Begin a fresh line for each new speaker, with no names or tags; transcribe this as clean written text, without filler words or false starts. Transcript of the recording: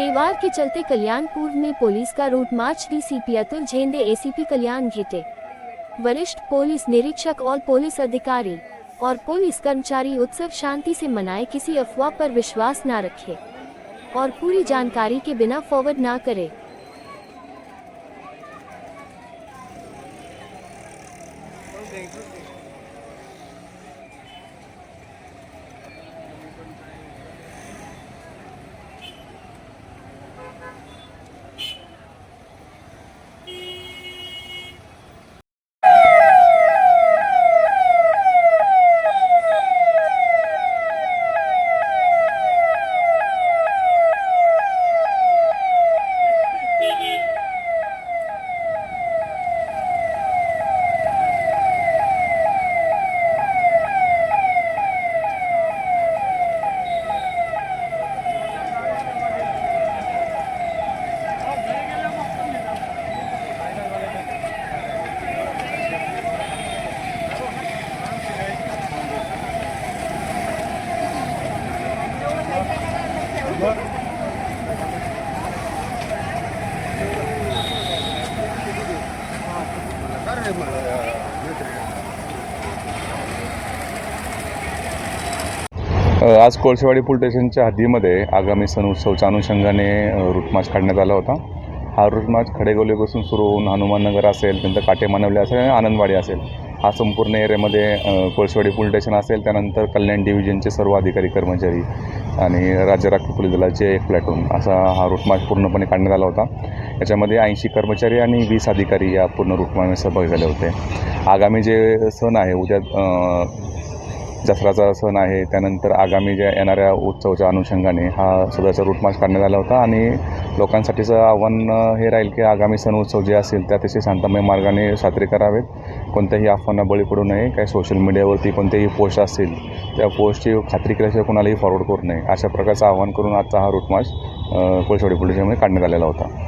त्योहार के चलते कल्याणपुर में पुलिस का रूट मार्च डीसीपी अतुल झेंडे एसीपी कल्याण घेटे, वरिष्ठ पुलिस निरीक्षक और पुलिस अधिकारी और पुलिस कर्मचारी उत्सव शांति से मनाए, किसी अफवाह पर विश्वास न रखें और पूरी जानकारी के बिना फॉरवर्ड ना करें।
आज कोळसेवाडी पोलीस स्टेशनच्या हद्दीमध्ये आगामी सण उत्सवच्या अनुषंगाने रूट मार्च काढण्यात आला होता। हा रूट मार्च खडेगोलेपासून सुरू होऊन हनुमाननगर असेल, त्यानंतर काटेमानवले असेल आणि आनंदवाडी असेल, हा संपूर्ण एरियामध्ये कोळसेवाडी पोलीस स्टेशन असेल, त्यानंतर कल्याण डिव्हिजनचे सर्व अधिकारी कर्मचारी आणि राज्य राखीव पोलीस दलाचे एक प्लॅटून असा हा रूट मार्च पूर्णपणे काढण्यात आला होता। याच्यामध्ये 80 कर्मचारी आणि 20 अधिकारी या पूर्ण रूट मार्चमध्ये सहभागी झाले होते। आगामी जे सण आहे, उद्या दसराचा सण आहे, त्यानंतर आगामी ज्या येणाऱ्या उत्सवाच्या अनुषंगाने हा सदरचा रूट मार्च काढण्यात आला होता आणि लोकांसाठीचं आव्हान हे राहील की आगामी सण उत्सव जे असतील त्या अतिशय शांतमय मार्गाने साजरे करावेत, कोणत्याही अफवांना बळी पडू नये, काही सोशल मीडियावरती कोणतेही पोस्ट असतील त्या पोस्टची खात्री केल्याशिवाय कोणालाही फॉरवर्ड करू नये, अशा प्रकारचं आवाहन करून आजचा हा रूट मार्च कोळसेवाडी पोलीस स्टेशनमध्ये काढण्यात आलेला होता।